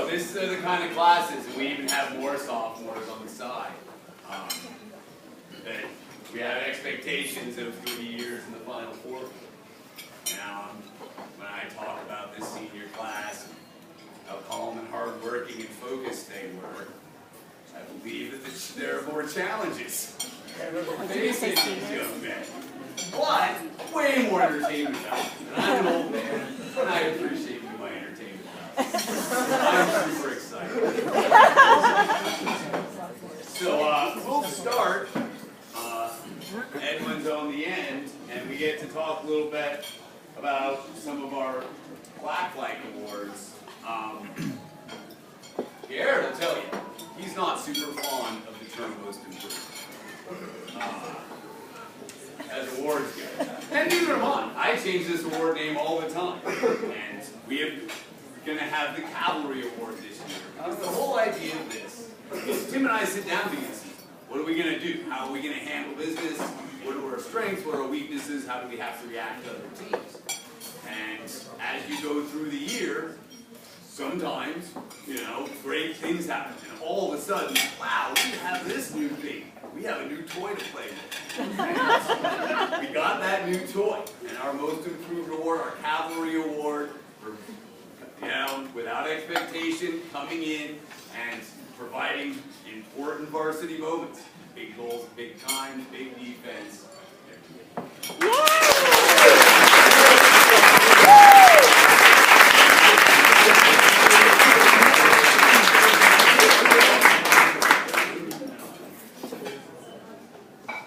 So this is the kind of classes, and we even have more sophomores on the side. That we have expectations of 3 years in the Final Four. Now, when I talk about this senior class, how calm and hardworking and focused they were, I believe that there are more challenges facing these young men. But way more entertainment values. And I'm an old man, and I appreciate my entertainment values. I'm super excited. So we'll start. Edwin's on the end, and we get to talk a little bit about some of our Black-like awards. Garrett will tell you, he's not super fond of the term most improved as awards go. And neither am I. I change this award name all the time. And we are going to have the Cavalry Award this year. Because the whole idea of this is Tim and I sit down together. What are we going to do? How are we going to handle business? What are our strengths? What are our weaknesses? How do we have to react to other teams? And as you go through the year, sometimes, great things happen. And all of a sudden, wow, we have this new thing. We have a new toy to play with. And we got that new toy. And our most improved award, our Cavalry Award, for, without expectation, coming in and providing important varsity moments. Big goals, big times, big defense.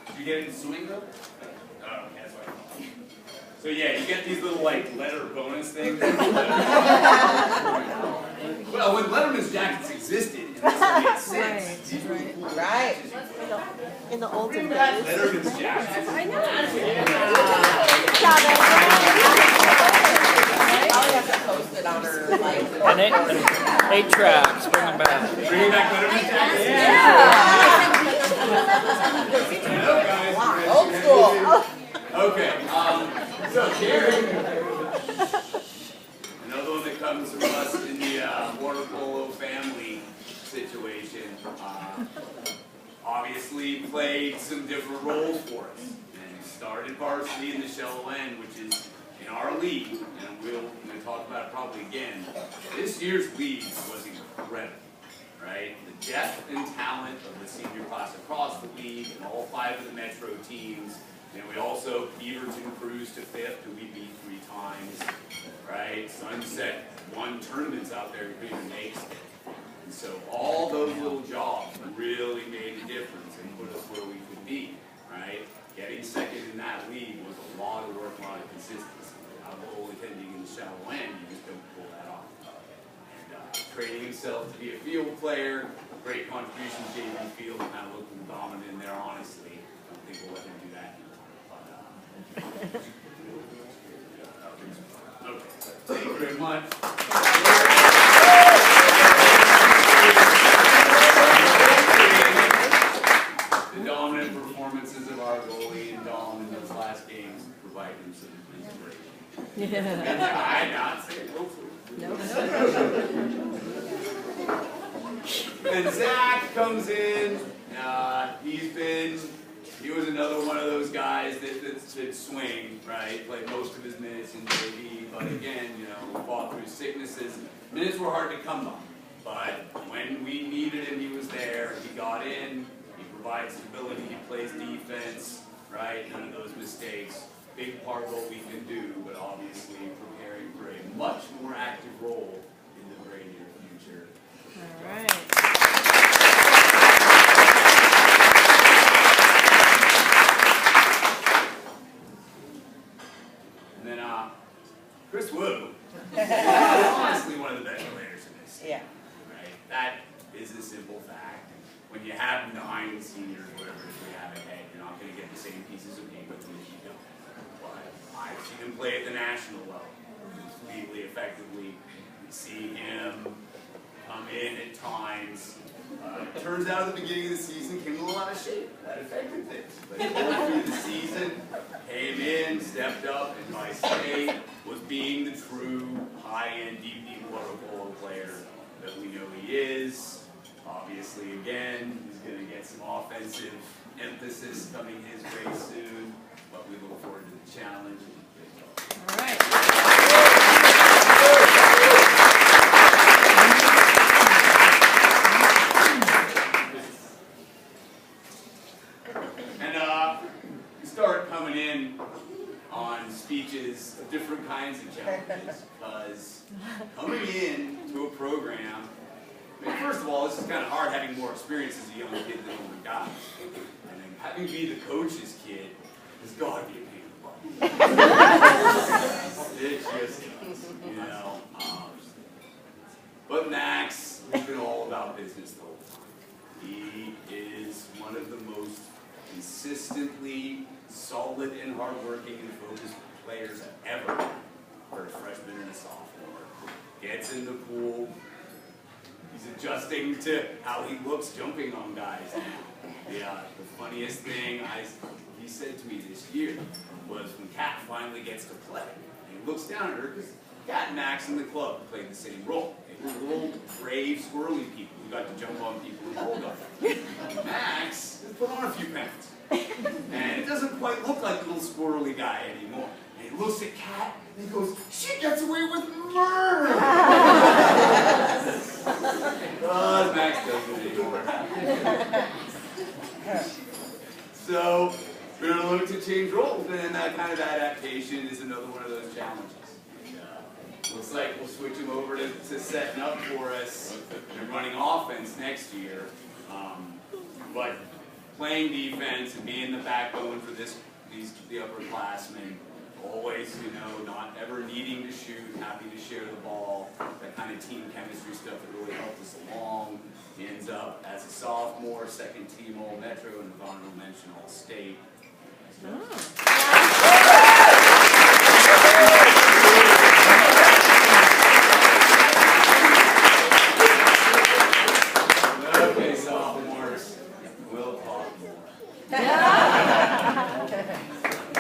Did you get in the swing though? Oh, okay, that's what I thought. So yeah, you get these little letter bonus things. Well, when Letterman's jackets existed, it made sense. Right. In the olden days. Letterman's jackets. I know. Probably have to post it on her And 8 tracks, bring them back. Bring back Letterman's jackets? Yeah. Old school. Okay, so Gary, another one that comes from us in the water polo family situation, obviously played some different roles for us. And started varsity in the Shallow End, which is in our league, and we're going to talk about it probably again. This year's league was incredible, right? The depth and talent of the senior class across the league and all 5 of the Metro teams. And we also, Beaverton cruised to 5th, who we beat 3 times, right? Sunset won tournaments out there in Green Lakes. And so all those little jobs really made a difference and put us where we could be, right? Getting second in that league was a lot of work, a lot of consistency. Out of goal attending in the Shallow End, you just don't pull that off. And training himself to be a field player, great contribution to JV Field, kind of looking dominant in there, honestly. I don't think we'll let him do that. Okay, thank you very much. The dominant performances of our goalie and Dom in those last games provide him some inspiration. Yeah. I'm not saying hopefully. No. And Zach comes in. He was another one of those guys that swing, right? Played most of his minutes in JV, but again, fought through sicknesses. Minutes were hard to come by, but when we needed him, he was there. He got in. He provides stability. He plays defense, right? None of those mistakes. Big part of what we can do, but obviously preparing for a much more active role in the very near future. All right. Chris Wu, honestly one of the best players in this. Yeah. Right? That is a simple fact. When you have 9 seniors, whatever it is we have ahead, you're not going to get the same pieces of paper as you don't. But I've seen him play at the national level, completely effectively. We see him come in at times. It turns out at the beginning of the season, came in a lot of shape. That affected things. But going through the season, came in, stepped up, and by state was being the true high-end, deep water polo player that we know he is. Obviously, again, he's going to get some offensive emphasis coming his way soon, but we look forward to the challenge. All right. We start coming in on speeches of different kinds of challenges, because coming in to a program, I mean, first of all, this is kind of hard having more experience as a young kid than older guys. And then having to be the coach's kid has got to be a pain in the butt. It's just, you know. But Max has been all about business the whole time. He is one of the most consistently solid and hardworking and focused players I've ever had for a freshman and a sophomore. Gets in the pool. He's adjusting to how he looks jumping on guys now. Yeah, the funniest thing he said to me this year was when Kat finally gets to play, and he looks down at her because Kat and Max in the club played the same role. They were little brave, squirrely people who got to jump on people and hold up. Max has put on a few pounds, and it doesn't quite look like the little squirrely guy anymore. And he looks at Kat and he goes, "She gets away with murder." Oh, Max doesn't anymore. So we're going to look to change roles, and that kind of adaptation is another one of those challenges. Looks like we'll switch him over to setting up for us and running offense next year. But playing defense and being the backbone for the upperclassmen, always, you know, not ever needing to shoot, happy to share the ball, that kind of team chemistry stuff that really helped us along. He ends up as a sophomore, second team All-Metro, and honorable mention All-State.